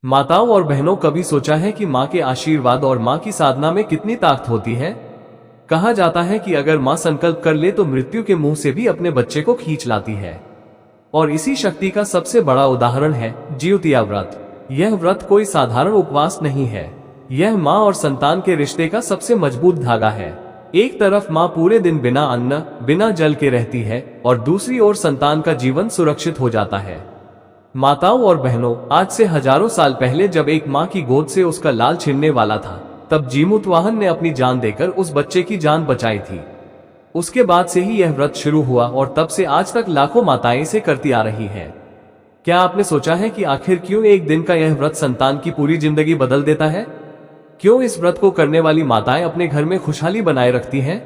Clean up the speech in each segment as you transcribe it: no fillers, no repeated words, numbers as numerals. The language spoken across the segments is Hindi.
माताओं और बहनों, कभी सोचा है कि माँ के आशीर्वाद और माँ की साधना में कितनी ताकत होती है। कहा जाता है कि अगर माँ संकल्प कर ले तो मृत्यु के मुंह से भी अपने बच्चे को खींच लाती है। और इसी शक्ति का सबसे बड़ा उदाहरण है जिउतिया व्रत। यह व्रत कोई साधारण उपवास नहीं है, यह माँ और संतान के रिश्ते का सबसे मजबूत धागा है। एक तरफ माँ पूरे दिन बिना अन्न बिना जल के रहती है और दूसरी ओर संतान का जीवन सुरक्षित हो जाता है। माताओं और बहनों, आज से हजारों साल पहले जब एक माँ की गोद से उसका लाल छिनने वाला था, तब जीमूतवाहन ने अपनी जान देकर उस बच्चे की जान बचाई थी। उसके बाद से ही यह व्रत शुरू हुआ और तब से आज तक लाखों माताएं इसे करती आ रही हैं। क्या आपने सोचा है कि आखिर क्यों एक दिन का यह व्रत संतान की पूरी जिंदगी बदल देता है? क्यों इस व्रत को करने वाली माताएं अपने घर में खुशहाली बनाए रखती हैं?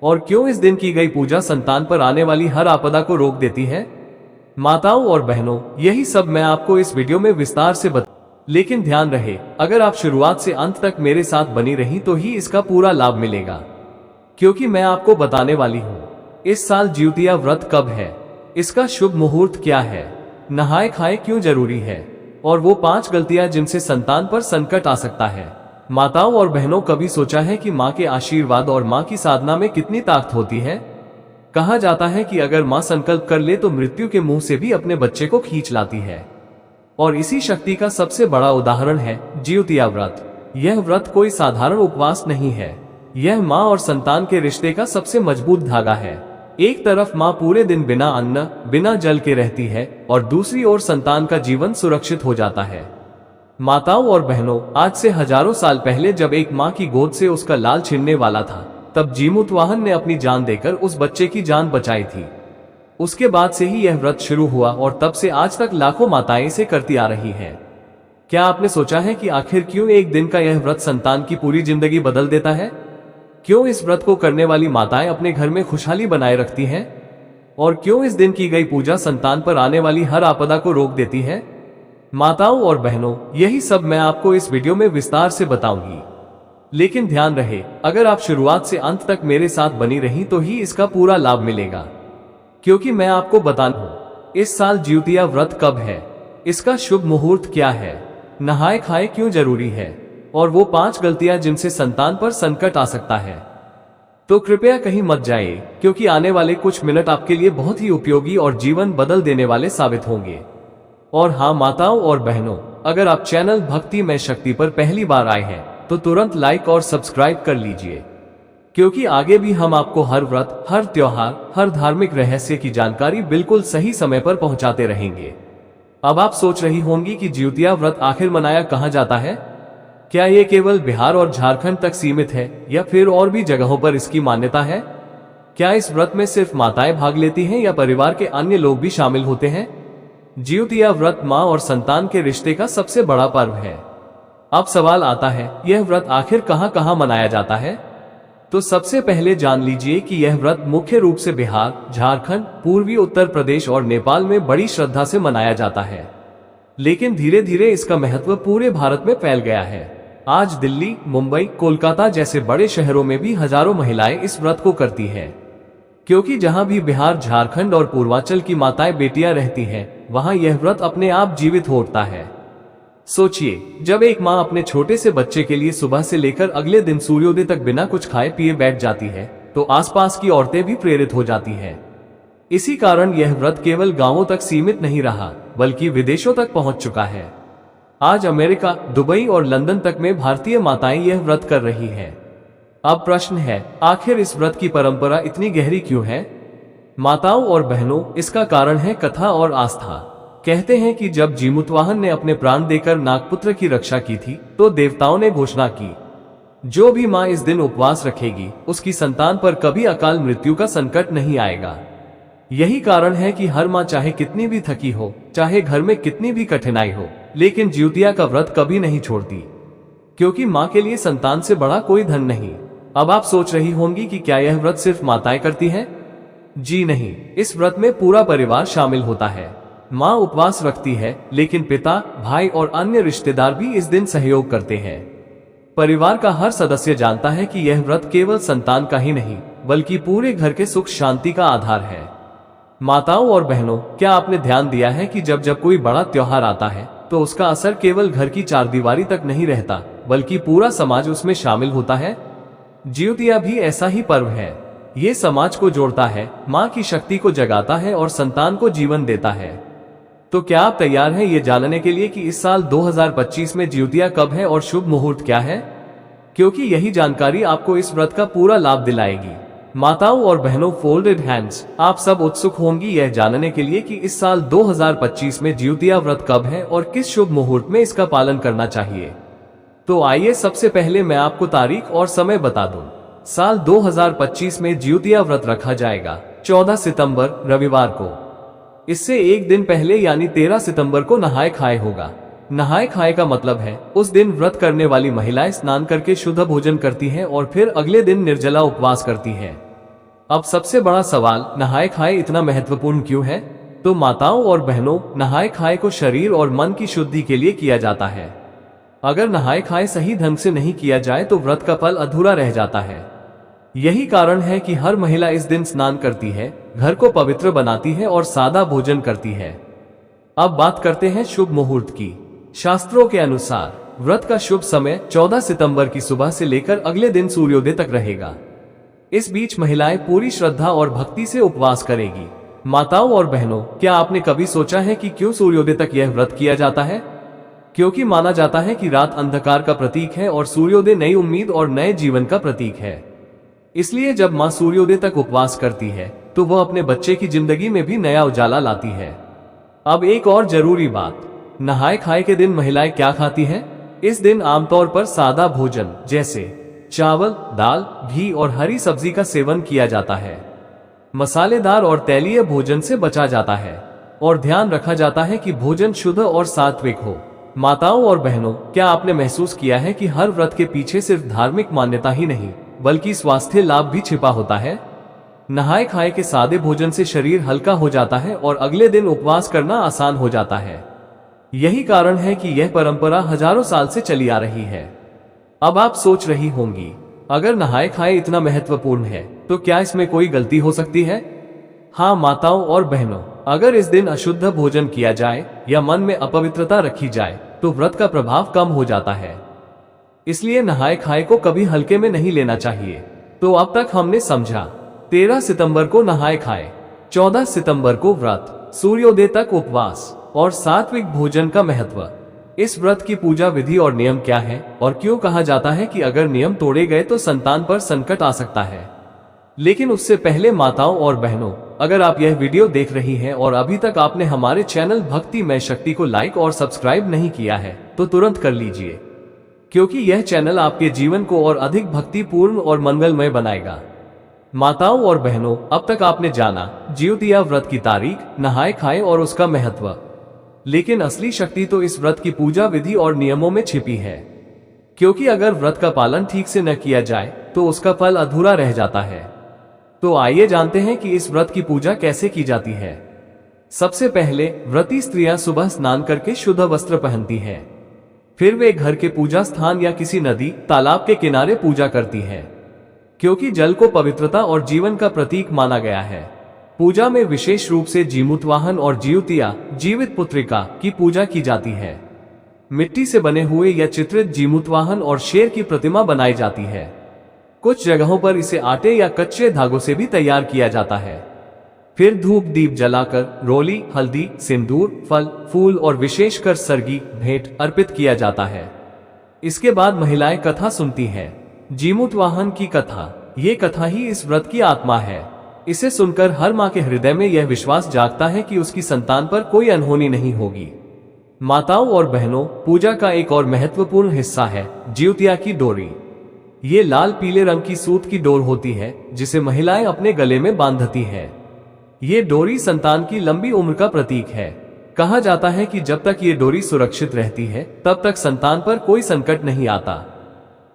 और क्यों इस दिन की गई पूजा संतान पर आने वाली हर आपदा को रोक देती है? माताओं और बहनों, यही सब मैं आपको इस वीडियो में विस्तार से लेकिन ध्यान रहे, अगर आप शुरुआत से अंत तक मेरे साथ बनी रही तो ही इसका पूरा लाभ मिलेगा, क्योंकि मैं आपको बताने वाली हूँ इस साल जिउतिया व्रत कब है, इसका शुभ मुहूर्त क्या है, नहाए खाए क्यों जरूरी है, और वो 5 गलतियां जिनसे संतान पर संकट आ सकता है। माताओं और बहनों, कभी सोचा है कि माँ के आशीर्वाद और माँ की साधना में कितनी ताकत होती है। कहा जाता है कि अगर माँ संकल्प कर ले तो मृत्यु के मुंह से भी अपने बच्चे को खींच लाती है। और इसी शक्ति का सबसे बड़ा उदाहरण है जिउतिया व्रत। यह व्रत कोई साधारण उपवास नहीं है, यह माँ और संतान के रिश्ते का सबसे मजबूत धागा है। एक तरफ माँ पूरे दिन बिना अन्न बिना जल के रहती है और दूसरी ओर संतान का जीवन सुरक्षित हो जाता है। माताओं और बहनों, आज से हजारों साल पहले जब एक माँ की गोद से उसका लाल छिनने वाला था, तब जीमूतवाहन ने अपनी जान देकर उस बच्चे की जान बचाई थी। उसके बाद से ही यह व्रत शुरू हुआ और तब से आज तक लाखों माताएं इसे करती आ रही हैं। क्या आपने सोचा है कि आखिर क्यों एक दिन का यह व्रत संतान की पूरी जिंदगी बदल देता है? क्यों इस व्रत को करने वाली माताएं अपने घर में खुशहाली बनाए रखती हैं? और क्यों इस दिन की गई पूजा संतान पर आने वाली हर आपदा को रोक देती है? माताओं और बहनों, यही सब मैं आपको इस वीडियो में विस्तार से बताऊंगी। लेकिन ध्यान रहे, अगर आप शुरुआत से अंत तक मेरे साथ बनी रही तो ही इसका पूरा लाभ मिलेगा, क्योंकि मैं आपको बताना हूँ इस साल जिउतिया व्रत कब है, इसका शुभ मुहूर्त क्या है, नहाए खाए क्यों जरूरी है, और वो 5 गलतियां जिनसे संतान पर संकट आ सकता है। तो कृपया कहीं मत जाइए, क्योंकि आने वाले कुछ मिनट आपके लिए बहुत ही उपयोगी और जीवन बदल देने वाले साबित होंगे। और हाँ माताओं और बहनों, अगर आप चैनल भक्ति में शक्ति पर पहली बार आए हैं तो तुरंत लाइक और सब्सक्राइब कर लीजिए, क्योंकि आगे भी हम आपको हर व्रत, हर त्योहार, हर धार्मिक रहस्य की जानकारी बिल्कुल सही समय पर पहुंचाते रहेंगे। अब आप सोच रही होंगी कि जिउतिया व्रत आखिर मनाया कहाँ जाता है? क्या ये केवल बिहार और झारखंड तक सीमित है या फिर और भी जगहों पर इसकी मान्यता है? क्या इस व्रत में सिर्फ माताएं भाग लेती हैं या परिवार के अन्य लोग भी शामिल होते हैं? जिउतिया व्रत माँ और संतान के रिश्ते का सबसे बड़ा पर्व है। अब सवाल आता है, यह व्रत आखिर कहाँ कहाँ मनाया जाता है? तो सबसे पहले जान लीजिए कि यह व्रत मुख्य रूप से बिहार, झारखंड, पूर्वी उत्तर प्रदेश और नेपाल में बड़ी श्रद्धा से मनाया जाता है। लेकिन धीरे धीरे इसका महत्व पूरे भारत में फैल गया है। आज दिल्ली, मुंबई, कोलकाता जैसे बड़े शहरों में भी हजारों महिलाएं इस व्रत को करती हैं, क्योंकि जहां भी बिहार, झारखंड और पूर्वांचल की माताएं बेटियां रहती हैं, वहां यह व्रत अपने आप जीवित हो उठता है। सोचिए, जब एक माँ अपने छोटे से बच्चे के लिए सुबह से लेकर अगले दिन सूर्योदय तक बिना कुछ खाए पिए बैठ जाती है, तो आसपास की औरतें भी प्रेरित हो जाती हैं। इसी कारण यह व्रत केवल गांवों तक सीमित नहीं रहा, बल्कि विदेशों तक पहुंच चुका है। आज अमेरिका, दुबई और लंदन तक में भारतीय माताएं यह व्रत कर रही हैं। अब प्रश्न है, आखिर इस व्रत की परंपरा इतनी गहरी क्यों है? माताओं और बहनों, इसका कारण है कथा और आस्था। कहते हैं कि जब जीमूतवाहन ने अपने प्राण देकर नागपुत्र की रक्षा की थी, तो देवताओं ने घोषणा की, जो भी माँ इस दिन उपवास रखेगी, उसकी संतान पर कभी अकाल मृत्यु का संकट नहीं आएगा। यही कारण है कि हर माँ चाहे कितनी भी थकी हो, चाहे घर में कितनी भी कठिनाई हो, लेकिन जिउतिया का व्रत कभी नहीं छोड़ती, क्योंकि माँ के लिए संतान से बड़ा कोई धन नहीं। अब आप सोच रही होंगी कि क्या यह व्रत सिर्फ माताएं करती हैं? जी नहीं, इस व्रत में पूरा परिवार शामिल होता है। माँ उपवास रखती है, लेकिन पिता, भाई और अन्य रिश्तेदार भी इस दिन सहयोग करते हैं। परिवार का हर सदस्य जानता है कि यह व्रत केवल संतान का ही नहीं, बल्कि पूरे घर के सुख शांति का आधार है। माताओं और बहनों, क्या आपने ध्यान दिया है कि जब जब कोई बड़ा त्योहार आता है, तो उसका असर केवल घर की चारदीवारी तक नहीं रहता, बल्कि पूरा समाज उसमें शामिल होता है। जिउतिया भी ऐसा ही पर्व है। ये समाज को जोड़ता है, माँ की शक्ति को जगाता है और संतान को जीवन देता है। तो क्या आप तैयार हैं ये जानने के लिए कि इस साल 2025 में जिउतिया कब है और शुभ मुहूर्त क्या है? क्योंकि यही जानकारी आपको इस व्रत का पूरा लाभ दिलाएगी। माताओं और बहनों, फोल्डेड हैंड्स, आप सब उत्सुक होंगी यह जानने के लिए कि इस साल 2025 में जिउतिया व्रत कब है और किस शुभ मुहूर्त में इसका पालन करना चाहिए। तो आइए सबसे पहले मैं आपको तारीख और समय बता दूं। साल 2025 में जिउतिया व्रत रखा जाएगा 14 सितंबर रविवार को। इससे एक दिन पहले यानी 13 सितंबर को नहाए खाए होगा। नहाए खाए का मतलब है उस दिन व्रत करने वाली महिलाएं स्नान करके शुद्ध भोजन करती हैं और फिर अगले दिन निर्जला उपवास करती हैं। अब सबसे बड़ा सवाल, नहाए खाए इतना महत्वपूर्ण क्यों है? तो माताओं और बहनों, नहाए खाए को शरीर और मन की शुद्धि के लिए किया जाता है। अगर नहाए खाए सही ढंग से नहीं किया जाए तो व्रत का फल अधूरा रह जाता है। यही कारण है कि हर महिला इस दिन स्नान करती है, घर को पवित्र बनाती है और सादा भोजन करती है। अब बात करते हैं शुभ मुहूर्त की। शास्त्रों के अनुसार व्रत का शुभ समय 14 सितंबर की सुबह से लेकर अगले दिन सूर्योदय तक रहेगा। इस बीच महिलाएं पूरी श्रद्धा और भक्ति से उपवास करेगी। माताओं और बहनों, क्या आपने कभी सोचा है कि क्यों सूर्योदय तक यह व्रत किया जाता है? क्योंकि माना जाता है कि रात अंधकार का प्रतीक है और सूर्योदय नई उम्मीद और नए जीवन का प्रतीक है। इसलिए जब माँ सूर्योदय तक उपवास करती है तो वह अपने बच्चे की जिंदगी में भी नया उजाला लाती है। अब एक और जरूरी बात, नहाए खाए के दिन महिलाएं क्या खाती हैं? इस दिन आमतौर पर सादा भोजन जैसे चावल, दाल, घी और हरी सब्जी का सेवन किया जाता है। मसालेदार और तैलीय भोजन से बचा जाता है और ध्यान रखा जाता है कि भोजन शुद्ध और सात्विक हो। माताओं और बहनों, क्या आपने महसूस किया है कि हर व्रत के पीछे सिर्फ धार्मिक मान्यता ही नहीं बल्कि स्वास्थ्य लाभ भी छिपा होता है? नहाए खाए के सादे भोजन से शरीर हल्का हो जाता है और अगले दिन उपवास करना आसान हो जाता है। यही कारण है कि यह परंपरा हजारों साल से चली आ रही है। अब आप सोच रही होंगी, अगर नहाए खाए इतना महत्वपूर्ण है तो क्या इसमें कोई गलती हो सकती है? हाँ माताओं और बहनों, अगर इस दिन अशुद्ध भोजन किया जाए या मन में अपवित्रता रखी जाए तो व्रत का प्रभाव कम हो जाता है। इसलिए नहाए खाए को कभी हल्के में नहीं लेना चाहिए। तो अब तक हमने समझा 13 सितंबर को नहाए खाए, 14 सितंबर को व्रत, सूर्योदय तक उपवास और सात्विक भोजन का महत्व। इस व्रत की पूजा विधि और नियम क्या है और क्यों कहा जाता है कि अगर नियम तोड़े गए तो संतान पर संकट आ सकता है। लेकिन उससे पहले माताओं और बहनों, अगर आप यह वीडियो देख रही हैं और अभी तक आपने हमारे चैनल भक्ति में शक्ति को लाइक और सब्सक्राइब नहीं किया है तो तुरंत कर लीजिए, क्योंकि यह चैनल आपके जीवन को और अधिक भक्तिपूर्ण और मंगलमय बनाएगा। माताओं और बहनों, अब तक आपने जाना जिउतिया व्रत की तारीख, नहाए खाए और उसका महत्व। लेकिन असली शक्ति तो इस व्रत की पूजा विधि और नियमों में छिपी है, क्योंकि अगर व्रत का पालन ठीक से न किया जाए तो उसका फल अधूरा रह जाता है। तो आइए जानते हैं कि इस व्रत की पूजा कैसे की जाती है। सबसे पहले व्रती स्त्रियां सुबह स्नान करके शुद्ध वस्त्र पहनती हैं। फिर वे घर के पूजा स्थान या किसी नदी, तालाब के किनारे पूजा करती हैं, क्योंकि जल को पवित्रता और जीवन का प्रतीक माना गया है। पूजा में विशेष रूप से जीमूतवाहन और जिउतिया, जीवित पुत्रिका की पूजा की जाती है। मिट्टी से बने हुए या चित्रित जीमूतवाहन और शेर की प्रतिमा बनाई जाती है। कुछ जगहों पर इसे आटे या कच्चे धागों से भी तैयार किया जाता है। फिर धूप दीप जलाकर रोली, हल्दी, सिंदूर, फल, फूल और विशेषकर सरगी भेंट अर्पित किया जाता है। इसके बाद महिलाएं कथा सुनती हैं, जीमूतवाहन की कथा। ये कथा ही इस व्रत की आत्मा है। इसे सुनकर हर माँ के हृदय में यह विश्वास जागता है कि उसकी संतान पर कोई अनहोनी नहीं होगी। माताओं और बहनों, पूजा का एक और महत्वपूर्ण हिस्सा है जिउतिया की डोरी। ये लाल पीले रंग की सूत की डोर होती है जिसे महिलाएं अपने गले में बांधती हैं। ये डोरी संतान की लंबी उम्र का प्रतीक है। कहा जाता है कि जब तक ये डोरी सुरक्षित रहती है तब तक संतान पर कोई संकट नहीं आता।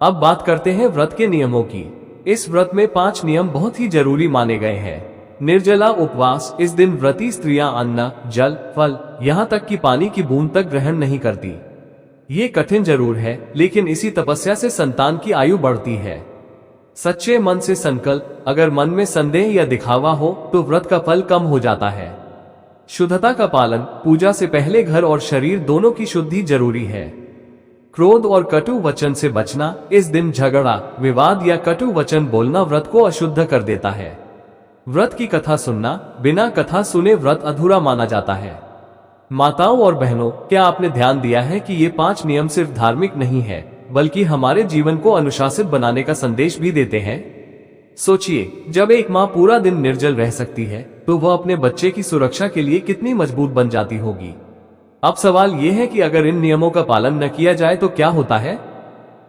अब बात करते हैं व्रत के नियमों की। इस व्रत में 5 नियम बहुत ही जरूरी माने गए हैं। निर्जला उपवास, इस दिन व्रती स्त्रियां अन्न, जल, फल, यहाँ तक कि पानी की बूंद तक ग्रहण नहीं करती। ये कठिन जरूर है, लेकिन इसी तपस्या से संतान की आयु बढ़ती है। सच्चे मन से संकल्प, अगर मन में संदेह या दिखावा हो तो व्रत का फल कम हो जाता है। शुद्धता का पालन, पूजा से पहले घर और शरीर दोनों की शुद्धि जरूरी है। क्रोध और कटु वचन से बचना। इस दिन झगड़ा, विवाद या कटु वचन बोलना व्रत को अशुद्ध कर देता है। व्रत की कथा सुनना, बिना कथा सुने व्रत अधूरा माना जाता है। माताओं और बहनों, क्या आपने ध्यान दिया है कि ये 5 नियम सिर्फ धार्मिक नहीं है, बल्कि हमारे जीवन को अनुशासित बनाने का संदेश भी देते हैं। सोचिए, जब एक माँ पूरा दिन निर्जल रह सकती है, तो वह अपने बच्चे की सुरक्षा के लिए कितनी मजबूत बन जाती होगी। अब सवाल यह है कि अगर इन नियमों का पालन न किया जाए तो क्या होता है?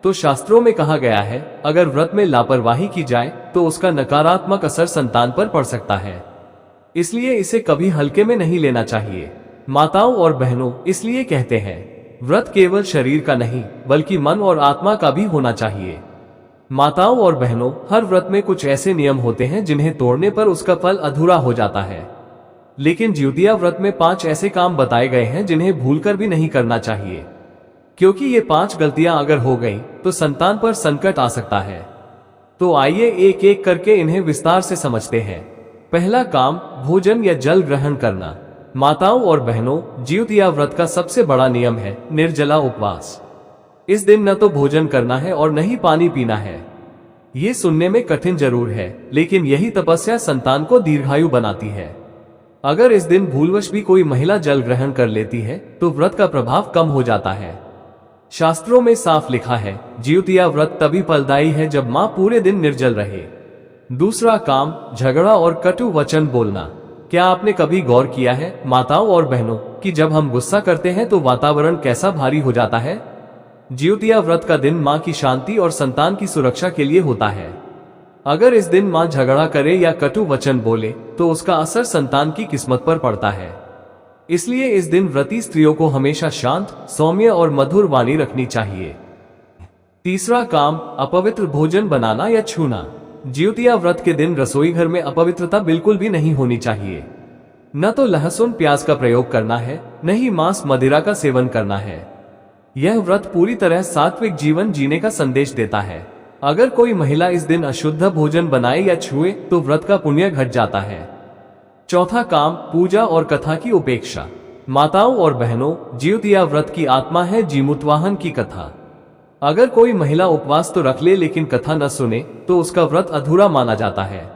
तो शास्त्रों में कहा गया है, अगर व्रत में लापरवाही की जाए तो उसका नकारात्मक असर संतान पर पड़ सकता है। इसलिए इसे कभी हल्के में नहीं लेना चाहिए। माताओं और बहनों, इसलिए कहते हैं, व्रत केवल शरीर का नहीं, बल्कि मन और आत्मा का भी होना चाहिए। माताओं और बहनों, हर व्रत में कुछ ऐसे नियम होते हैं जिन्हें तोड़ने पर उसका फल अधूरा हो जाता है। लेकिन जिउतिया व्रत में 5 ऐसे काम बताए गए हैं जिन्हें भूलकर भी नहीं करना चाहिए, क्योंकि ये 5 गलतियां अगर हो गई तो संतान पर संकट आ सकता है। तो आइए एक एक करके इन्हें विस्तार से समझते हैं। पहला काम, भोजन या जल ग्रहण करना। माताओं और बहनों, जिउतिया व्रत का सबसे बड़ा नियम है निर्जला उपवास। इस दिन न तो भोजन करना है और न ही पानी पीना है। ये सुनने में कठिन जरूर है, लेकिन यही तपस्या संतान को दीर्घायु बनाती है। अगर इस दिन भूलवश भी कोई महिला जल ग्रहण कर लेती है तो व्रत का प्रभाव कम हो जाता है। शास्त्रों में साफ लिखा है, जिउतिया व्रत तभी फलदायी है जब माँ पूरे दिन निर्जल रहे। दूसरा काम, झगड़ा और कटु वचन बोलना। क्या आपने कभी गौर किया है माताओं और बहनों कि जब हम गुस्सा करते हैं तो वातावरण कैसा भारी हो जाता है? जिउतिया व्रत का दिन माँ की शांति और संतान की सुरक्षा के लिए होता है। अगर इस दिन माँ झगड़ा करे या कटु वचन बोले तो उसका असर संतान की किस्मत पर पड़ता है। इसलिए इस दिन व्रती स्त्रियों को हमेशा शांत, सौम्य और मधुर वाणी रखनी चाहिए। तीसरा काम, अपवित्र भोजन बनाना या छूना। जिउतिया व्रत के दिन रसोई घर में अपवित्रता बिल्कुल भी नहीं होनी चाहिए। न तो लहसुन प्याज का प्रयोग करना है, न ही मांस मदिरा का सेवन करना है। यह व्रत पूरी तरह सात्विक जीवन जीने का संदेश देता है। अगर कोई महिला इस दिन अशुद्ध भोजन बनाए या छुए तो व्रत का पुण्य घट जाता है। चौथा काम, पूजा और कथा की उपेक्षा। माताओं और बहनों, जिउतिया व्रत की आत्मा है जीमूतवाहन की कथा। अगर कोई महिला उपवास तो रख ले लेकिन कथा न सुने तो उसका व्रत अधूरा माना जाता है।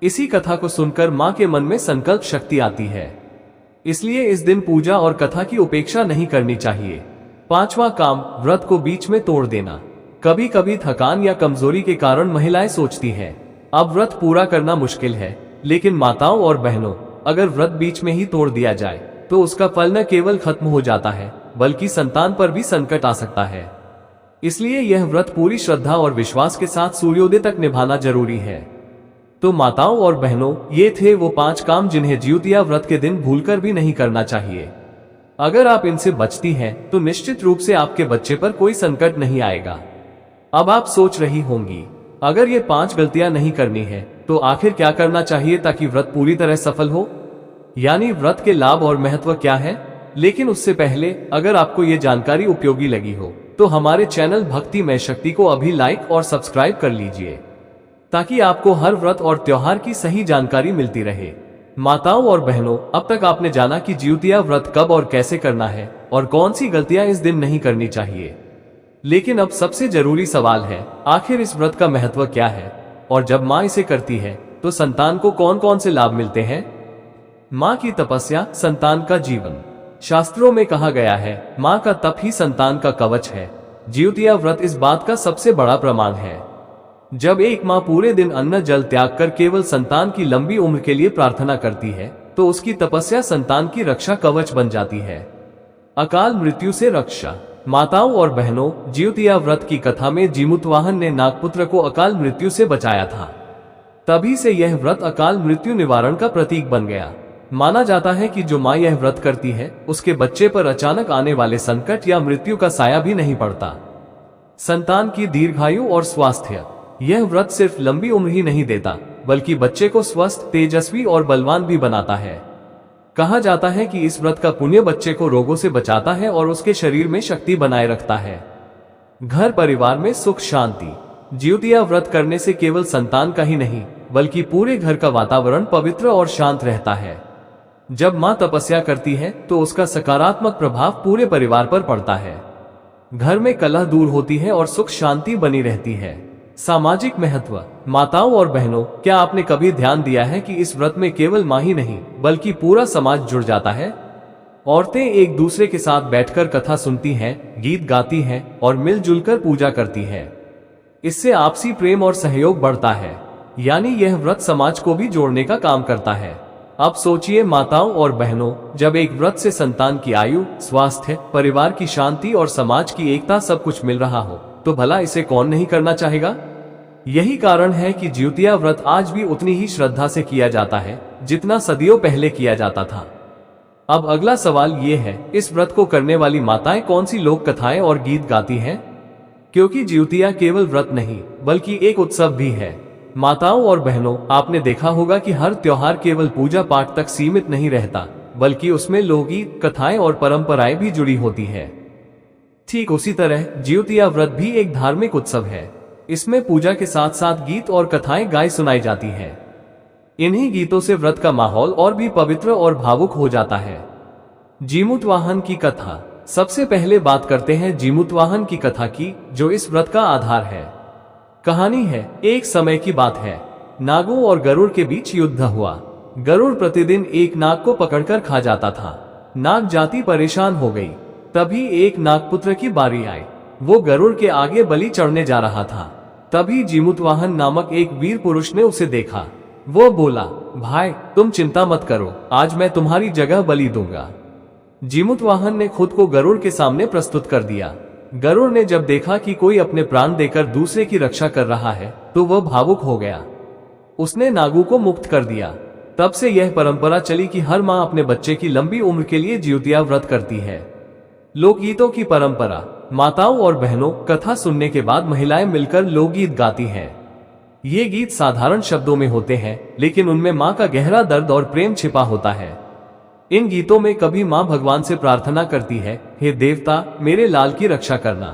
इसी कथा को सुनकर माँ के मन में संकल्प शक्ति आती है। इसलिए इस दिन पूजा और कथा की उपेक्षा नहीं करनी चाहिए। पांचवा काम, व्रत को बीच में तोड़ देना। कभी कभी थकान या कमजोरी के कारण महिलाएं सोचती हैं, अब व्रत पूरा करना मुश्किल है। लेकिन माताओं और बहनों, अगर व्रत बीच में ही तोड़ दिया जाए तो उसका फल न केवल खत्म हो जाता है, बल्कि संतान पर भी संकट आ सकता है। इसलिए यह व्रत पूरी श्रद्धा और विश्वास के साथ सूर्योदय तक निभाना जरूरी है। तो माताओं और बहनों, ये थे वो 5 काम जिन्हें जिउतिया व्रत के दिन भूलकर भी नहीं करना चाहिए। अगर आप इनसे बचती हैं तो निश्चित रूप से आपके बच्चे पर कोई संकट नहीं आएगा। अब आप सोच रही होंगी, अगर ये 5 गलतियां नहीं करनी है तो आखिर क्या करना चाहिए ताकि व्रत पूरी तरह सफल हो? यानी व्रत के लाभ और महत्व क्या है? लेकिन उससे पहले, अगर आपको ये जानकारी उपयोगी लगी हो तो हमारे चैनल भक्तिमय शक्ति को अभी लाइक और सब्सक्राइब कर लीजिए, ताकि आपको हर व्रत और त्योहार की सही जानकारी मिलती रहे। माताओं और बहनों, अब तक आपने जाना कि जिउतिया व्रत कब और कैसे करना है और कौन सी गलतियां इस दिन नहीं करनी चाहिए। लेकिन अब सबसे जरूरी सवाल है, आखिर इस व्रत का महत्व क्या है और जब माँ इसे करती है तो संतान को कौन कौन से लाभ मिलते हैं? माँ की तपस्या, संतान का जीवन। शास्त्रों में कहा गया है, माँ का तप ही संतान का कवच है। जिउतिया व्रत इस बात का सबसे बड़ा प्रमाण है। जब एक माँ पूरे दिन अन्न जल त्याग कर केवल संतान की लंबी उम्र के लिए प्रार्थना करती है तो उसकी तपस्या संतान की रक्षा कवच बन जाती है। अकाल मृत्यु से रक्षा। माताओं और बहनों, जिउतिया व्रत की कथा में जीमूतवाहन ने नागपुत्र को अकाल मृत्यु से बचाया था। तभी से यह व्रत अकाल मृत्यु निवारण का प्रतीक बन गया। माना जाता है कि जो माँ यह व्रत करती है उसके बच्चे पर अचानक आने वाले संकट या मृत्यु का साया भी नहीं पड़ता। संतान की दीर्घायु और स्वास्थ्य। यह व्रत सिर्फ लंबी उम्र ही नहीं देता, बल्कि बच्चे को स्वस्थ, तेजस्वी और बलवान भी बनाता है। कहा जाता है कि इस व्रत का पुण्य बच्चे को रोगों से बचाता है और उसके शरीर में शक्ति बनाए रखता है। घर परिवार में सुख शांति। जिउतिया व्रत करने से केवल संतान का ही नहीं, बल्कि पूरे घर का वातावरण पवित्र और शांत रहता है। जब माँ तपस्या करती है तो उसका सकारात्मक प्रभाव पूरे परिवार पर पड़ता है। घर में कलह दूर होती है और सुख शांति बनी रहती है। सामाजिक महत्व। माताओं और बहनों, क्या आपने कभी ध्यान दिया है कि इस व्रत में केवल माँ ही नहीं बल्कि पूरा समाज जुड़ जाता है। औरतें एक दूसरे के साथ बैठकर कथा सुनती हैं, गीत गाती हैं और मिलजुल कर पूजा करती हैं। इससे आपसी प्रेम और सहयोग बढ़ता है, यानी यह व्रत समाज को भी जोड़ने का काम करता है। अब सोचिए माताओं और बहनों, जब एक व्रत से संतान की आयु, स्वास्थ्य, परिवार की शांति और समाज की एकता सब कुछ मिल रहा हो, तो भला इसे कौन नहीं करना चाहेगा। यही कारण है कि ज्योतिया व्रत आज भी उतनी ही श्रद्धा से किया जाता है जितना सदियों पहले किया जाता था। अब अगला सवाल ये है, इस व्रत को करने वाली माताएं कौन सी लोक कथाएं और गीत गाती हैं? क्योंकि ज्योतिया केवल व्रत नहीं बल्कि एक उत्सव भी है। माताओं और बहनों, आपने देखा होगा कि हर त्योहार केवल पूजा पाठ तक सीमित नहीं रहता, बल्कि उसमें लोकगीत, कथाएं और परंपराएं भी जुड़ी होती है। ठीक उसी तरह ज्योतिया व्रत भी एक धार्मिक उत्सव है। इसमें पूजा के साथ साथ गीत और कथाएं गाई सुनाई जाती हैं। इन्हीं गीतों से व्रत का माहौल और भी पवित्र और भावुक हो जाता है। जीमूतवाहन की कथा। सबसे पहले बात करते हैं जीमूतवाहन की कथा की, जो इस व्रत का आधार है। कहानी है, एक समय की बात है, नागों और गरुड़ के बीच युद्ध हुआ। गरुड़ प्रतिदिन एक नाग को पकड़कर खा जाता था। नाग जाति परेशान हो गई। तभी एक नागपुत्र की बारी आई। वो गरुड़ के आगे बलि चढ़ने जा रहा था। तभी जीमूतवाहन नामक एक वीर पुरुष ने उसे देखा। वो बोला, भाई तुम चिंता मत करो, आज मैं तुम्हारी जगह बलि दूंगा। जीमूतवाहन ने खुद को गरुड़ के सामने प्रस्तुत कर दिया। गरुड़ ने जब देखा कि कोई अपने प्राण देकर दूसरे की रक्षा कर रहा है तो वह भावुक हो गया। उसने नागू को मुक्त कर दिया। तब से यह परंपरा चली कि हर माँ अपने बच्चे की लंबी उम्र के लिए ज्योतिया व्रत करती है। लोकगीतों की परंपरा। माताओं और बहनों, कथा सुनने के बाद महिलाएं मिलकर लोकगीत गाती हैं। ये गीत साधारण शब्दों में होते हैं, लेकिन उनमें माँ का गहरा दर्द और प्रेम छिपा होता है। इन गीतों में कभी माँ भगवान से प्रार्थना करती है, हे देवता मेरे लाल की रक्षा करना।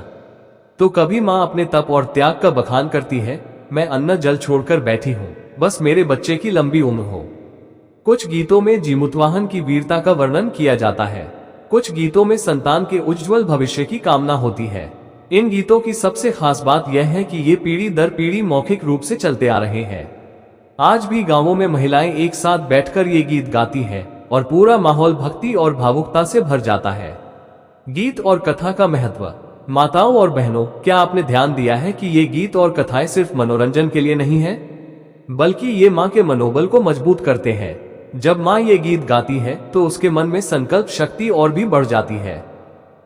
तो कभी माँ अपने तप और त्याग का बखान करती है, मैं अन्न जल छोड़कर बैठी हूँ, बस मेरे बच्चे की लंबी उम्र हो। कुछ गीतों में जीमूतवाहन की वीरता का वर्णन किया जाता है। कुछ गीतों में संतान के उज्जवल भविष्य की कामना होती है। इन गीतों की सबसे खास बात यह है कि ये पीढ़ी दर पीढ़ी मौखिक रूप से चलते आ रहे हैं। आज भी गांवों में महिलाएं एक साथ बैठकर ये गीत गाती हैं और पूरा माहौल भक्ति और भावुकता से भर जाता है। गीत और कथा का महत्व। माताओं और बहनों, क्या आपने ध्यान दिया है कि ये गीत और कथाएं सिर्फ मनोरंजन के लिए नहीं है, बल्कि ये माँ के मनोबल को मजबूत करते हैं। जब माँ ये गीत गाती है तो उसके मन में संकल्प शक्ति और भी बढ़ जाती है,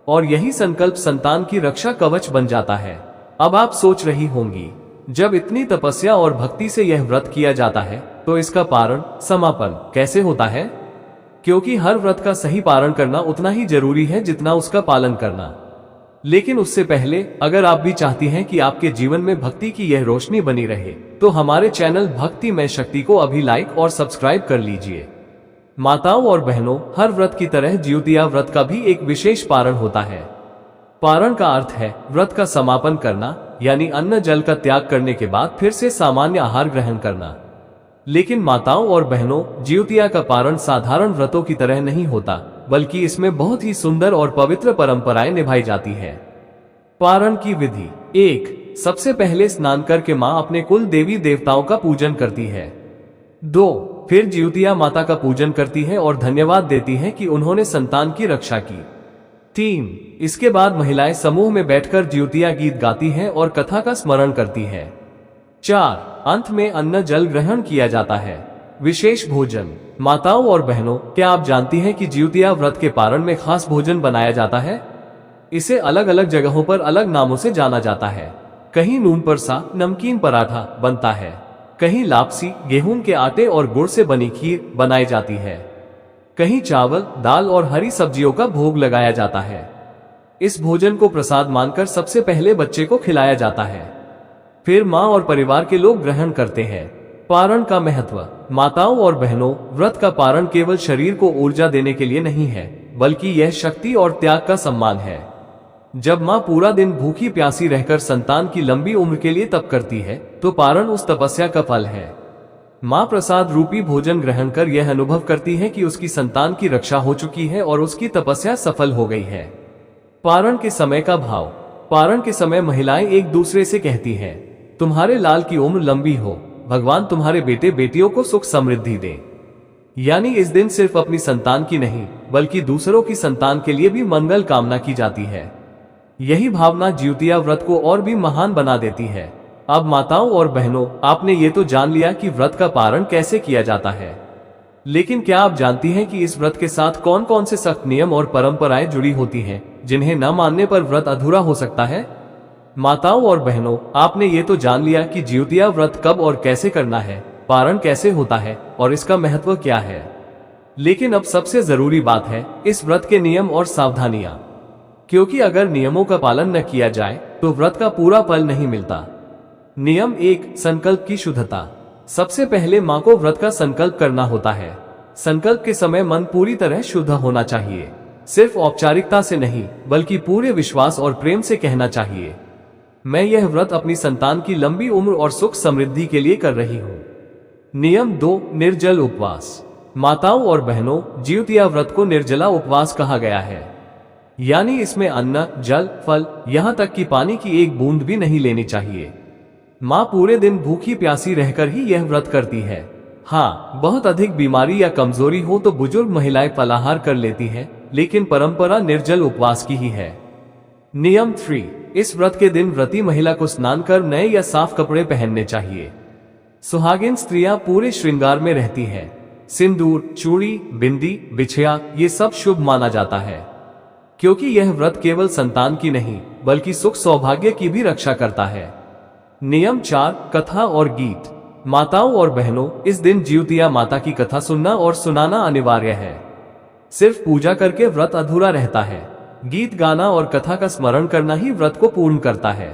और यही संकल्प संतान की रक्षा कवच बन जाता है। अब आप सोच रही होंगी, जब इतनी तपस्या और भक्ति से यह व्रत किया जाता है तो इसका पारण, समापन कैसे होता है? क्योंकि हर व्रत का सही पारण करना उतना ही जरूरी है जितना उसका पालन करना। लेकिन उससे पहले, अगर आप भी चाहती हैं कि आपके जीवन में भक्ति की यह रोशनी बनी रहे, तो हमारे चैनल भक्ति में शक्ति को अभी लाइक और सब्सक्राइब कर लीजिए। माताओं और बहनों, हर व्रत की तरह ज्योतिया व्रत का भी एक विशेष पारण होता है। पारण का अर्थ है व्रत का समापन करना, यानी अन्न जल का त्याग करने के बाद फिर से सामान्य आहार ग्रहण करना। लेकिन माताओं और बहनों, ज्योतिया का पारण साधारण व्रतों की तरह नहीं होता, बल्कि इसमें बहुत ही सुंदर और पवित्र परंपराएं निभाई जाती है। पारण की विधि। 1. सबसे पहले स्नान करके माँ अपने कुल देवी देवताओं का पूजन करती है। 2. फिर ज्योतिया माता का पूजन करती है और धन्यवाद देती है कि उन्होंने संतान की रक्षा की। 3. इसके बाद महिलाएं समूह में बैठकर ज्योतिया गीत गाती हैं और कथा का स्मरण करती है। 4. अंत में अन्न जल ग्रहण किया जाता है। विशेष भोजन। माताओं और बहनों, क्या आप जानती हैं कि ज्योतिया व्रत के पारण में खास भोजन बनाया जाता है? इसे अलग अलग जगहों पर अलग नामों से जाना जाता है। कहीं नून परसा, नमकीन पराठा बनता है। कहीं लापसी, गेहूं के आटे और गुड़ से बनी खीर बनाई जाती है। कहीं चावल, दाल और हरी सब्जियों का भोग लगाया जाता है। इस भोजन को प्रसाद मानकर सबसे पहले बच्चे को खिलाया जाता है, फिर माँ और परिवार के लोग ग्रहण करते हैं। पारण का महत्व। माताओं और बहनों, व्रत का पारण केवल शरीर को ऊर्जा देने के लिए नहीं है, बल्कि यह शक्ति और त्याग का सम्मान है। जब माँ पूरा दिन भूखी प्यासी रहकर संतान की लंबी उम्र के लिए तप करती है, तो पारण उस तपस्या का फल है। माँ प्रसाद रूपी भोजन ग्रहण कर यह अनुभव करती है कि उसकी संतान की रक्षा हो चुकी है और उसकी तपस्या सफल हो गई है। पारण के समय का भाव। पारण के समय महिलाएं एक दूसरे से कहती हैं, तुम्हारे लाल की उम्र लंबी हो, भगवान तुम्हारे बेटे बेटियों को सुख समृद्धि दे। यानी इस दिन सिर्फ अपनी संतान की नहीं बल्कि दूसरों की संतान के लिए भी मंगल कामना की जाती है। यही भावना जिउतिया व्रत को और भी महान बना देती है। अब माताओं और बहनों, आपने ये तो जान लिया कि व्रत का पारण कैसे किया जाता है, लेकिन क्या आप जानती हैं कि इस व्रत के साथ कौन कौन से सख्त नियम और परंपराएं जुड़ी होती हैं, जिन्हें न मानने पर व्रत अधूरा हो सकता है? माताओं और बहनों, आपने ये तो जान लिया कि जिउतिया व्रत कब और कैसे करना है, पारण कैसे होता है और इसका महत्व क्या है। लेकिन अब सबसे जरूरी बात है इस व्रत के नियम और सावधानियां, क्योंकि अगर नियमों का पालन न किया जाए तो व्रत का पूरा फल नहीं मिलता। नियम 1, संकल्प की शुद्धता। सबसे पहले माँ को व्रत का संकल्प करना होता है। संकल्प के समय मन पूरी तरह शुद्ध होना चाहिए, सिर्फ औपचारिकता से नहीं बल्कि पूरे विश्वास और प्रेम से कहना चाहिए, मैं यह व्रत अपनी संतान की लंबी उम्र और सुख समृद्धि के लिए कर रही हूँ। नियम 2, निर्जल उपवास। माताओं और बहनों, जिउतिया व्रत को निर्जला उपवास कहा गया है, यानी इसमें अन्न, जल, फल, यहाँ तक कि पानी की एक बूंद भी नहीं लेनी चाहिए। माँ पूरे दिन भूखी प्यासी रहकर ही यह व्रत करती है। हाँ, बहुत अधिक बीमारी या कमजोरी हो तो बुजुर्ग महिलाएं फलाहार कर लेती हैं, लेकिन परंपरा निर्जल उपवास की ही है। नियम 3, इस व्रत के दिन व्रती महिला को स्नान कर नए या साफ कपड़े पहनने चाहिए। सुहागिन स्त्रियां पूरे श्रृंगार में रहती हैं। सिंदूर, चूड़ी, बिंदी, बिछिया, ये सब शुभ माना जाता है, क्योंकि यह व्रत केवल संतान की नहीं बल्कि सुख सौभाग्य की भी रक्षा करता है। नियम 4, कथा और गीत। माताओं और बहनों, इस दिन जिउतिया माता की कथा सुनना और सुनाना अनिवार्य है। सिर्फ पूजा करके व्रत अधूरा रहता है। गीत गाना और कथा का स्मरण करना ही व्रत को पूर्ण करता है।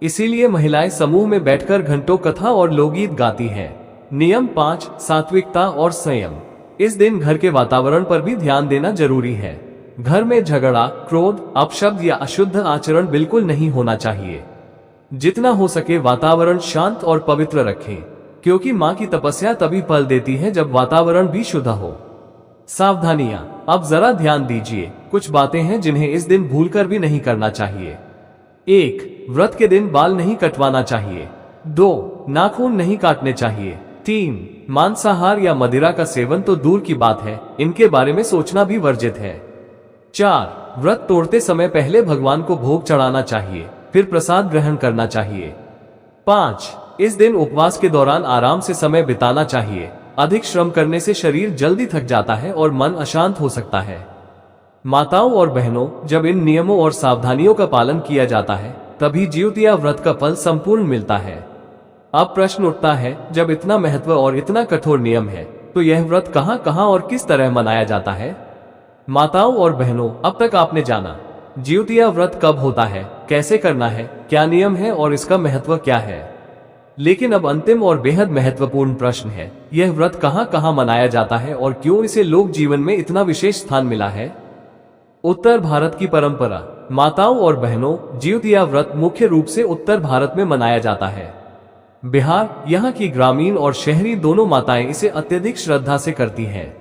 इसीलिए महिलाएं समूह में बैठकर घंटों कथा और लोकगीत गाती हैं। नियम 5, सात्विकता और संयम। इस दिन घर के वातावरण पर भी ध्यान देना जरूरी है। घर में झगड़ा, क्रोध, अपशब्द या अशुद्ध आचरण बिल्कुल नहीं होना चाहिए। जितना हो सके वातावरण शांत और पवित्र रखें, क्योंकि माँ की तपस्या तभी फल देती है जब वातावरण भी शुद्ध हो। सावधानियां। अब जरा ध्यान दीजिए, कुछ बातें हैं जिन्हें इस दिन भूलकर भी नहीं करना चाहिए। 1, व्रत के दिन बाल नहीं कटवाना चाहिए। 2, नाखून नहीं काटने चाहिए। 3, मांसाहार या मदिरा का सेवन तो दूर की बात है, इनके बारे में सोचना भी वर्जित है। 4, व्रत तोड़ते समय पहले भगवान को भोग चढ़ाना चाहिए, फिर प्रसाद ग्रहण करना चाहिए। 5, इस दिन उपवास के दौरान आराम से समय बिताना चाहिए। अधिक श्रम करने से शरीर जल्दी थक जाता है और मन अशांत हो सकता है। माताओं और बहनों, जब इन नियमों और सावधानियों का पालन किया जाता है तभी जिउतिया व्रत का फल संपूर्ण मिलता है। अब प्रश्न उठता है, जब इतना महत्व और इतना कठोर नियम है तो यह व्रत कहां कहां और किस तरह मनाया जाता है? माताओं और बहनों, अब तक आपने जाना जिउतिया व्रत कब होता है, कैसे करना है, क्या नियम है और इसका महत्व क्या है। लेकिन अब अंतिम और बेहद महत्वपूर्ण प्रश्न है, यह व्रत कहां कहां मनाया जाता है और क्यों इसे लोक जीवन में इतना विशेष स्थान मिला है? उत्तर भारत की परंपरा। माताओं और बहनों, जिउतिया व्रत मुख्य रूप से उत्तर भारत में मनाया जाता है। बिहार, यहाँ की ग्रामीण और शहरी दोनों माताएं इसे अत्यधिक श्रद्धा से करती हैं।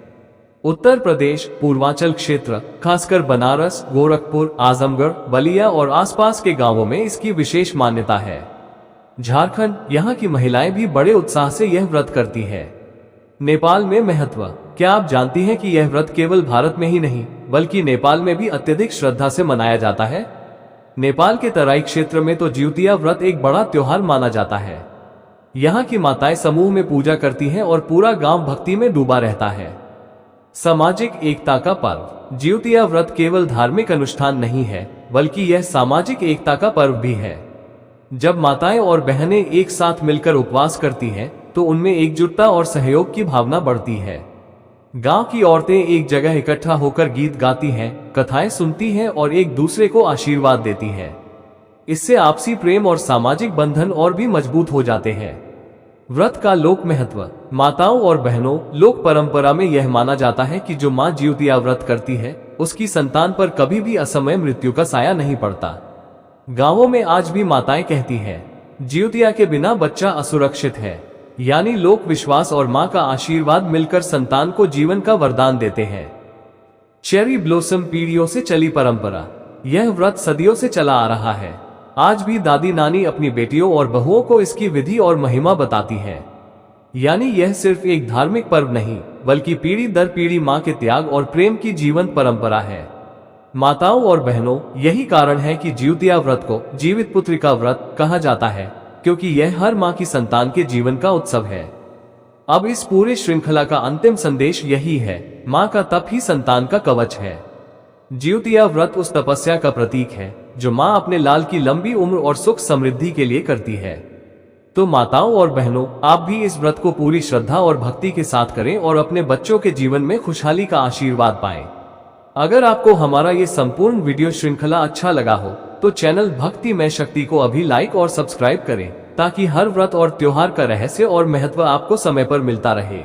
उत्तर प्रदेश, पूर्वांचल क्षेत्र, खासकर बनारस, गोरखपुर, आजमगढ़, बलिया और आसपास के गांवों में इसकी विशेष मान्यता है। झारखंड, यहाँ की महिलाएं भी बड़े उत्साह से यह व्रत करती हैं। नेपाल में महत्व। क्या आप जानती हैं कि यह व्रत केवल भारत में ही नहीं बल्कि नेपाल में भी अत्यधिक श्रद्धा से मनाया जाता है? नेपाल के तराई क्षेत्र में तो जिउतिया व्रत एक बड़ा त्योहार माना जाता है। यहाँ की माताएं समूह में पूजा करती हैं और पूरा गांव भक्ति में डूबा रहता है। सामाजिक एकता का पर्व। जिउतिया व्रत केवल धार्मिक अनुष्ठान नहीं है बल्कि यह सामाजिक एकता का पर्व भी है। जब माताएं और बहनें एक साथ मिलकर उपवास करती हैं तो उनमें एकजुटता और सहयोग की भावना बढ़ती है। गांव की औरतें एक जगह इकट्ठा होकर गीत गाती हैं, कथाएं सुनती हैं और एक दूसरे को आशीर्वाद देती हैं। इससे आपसी प्रेम और सामाजिक बंधन और भी मजबूत हो जाते हैं। व्रत का लोक महत्व। माताओं और बहनों, लोक परंपरा में यह माना जाता है कि जो माँ जिउतिया व्रत करती है उसकी संतान पर कभी भी असमय मृत्यु का साया नहीं पड़ता। गांवों में आज भी माताएं कहती हैं, जिउतिया के बिना बच्चा असुरक्षित है। यानी लोक विश्वास और माँ का आशीर्वाद मिलकर संतान को जीवन का वरदान देते हैं। चेरी ब्लॉसम पीढ़ियों से चली परंपरा। यह व्रत सदियों से चला आ रहा है। आज भी दादी नानी अपनी बेटियों और बहुओं को इसकी विधि और महिमा बताती हैं। यानी यह सिर्फ एक धार्मिक पर्व नहीं, बल्कि पीढ़ी दर पीढ़ी माँ के त्याग और प्रेम की जीवंत परंपरा है। माताओं और बहनों, यही कारण है कि जिउतिया व्रत को जीवित पुत्रिका व्रत कहा जाता है, क्योंकि यह हर माँ की संतान के जीवन का उत्सव है। अब इस पूरे श्रृंखला का अंतिम संदेश यही है, माँ का तप ही संतान का कवच है। जिउतिया व्रत उस तपस्या का प्रतीक है जो माँ अपने लाल की लंबी उम्र और सुख समृद्धि के लिए करती है। तो माताओं और बहनों, आप भी इस व्रत को पूरी श्रद्धा और भक्ति के साथ करें और अपने बच्चों के जीवन में खुशहाली का आशीर्वाद पाएं। अगर आपको हमारा ये संपूर्ण वीडियो श्रृंखला अच्छा लगा हो तो चैनल भक्ति में शक्ति को अभी लाइक और सब्सक्राइब करें, ताकि हर व्रत और त्योहार का रहस्य और महत्व आपको समय पर मिलता रहे।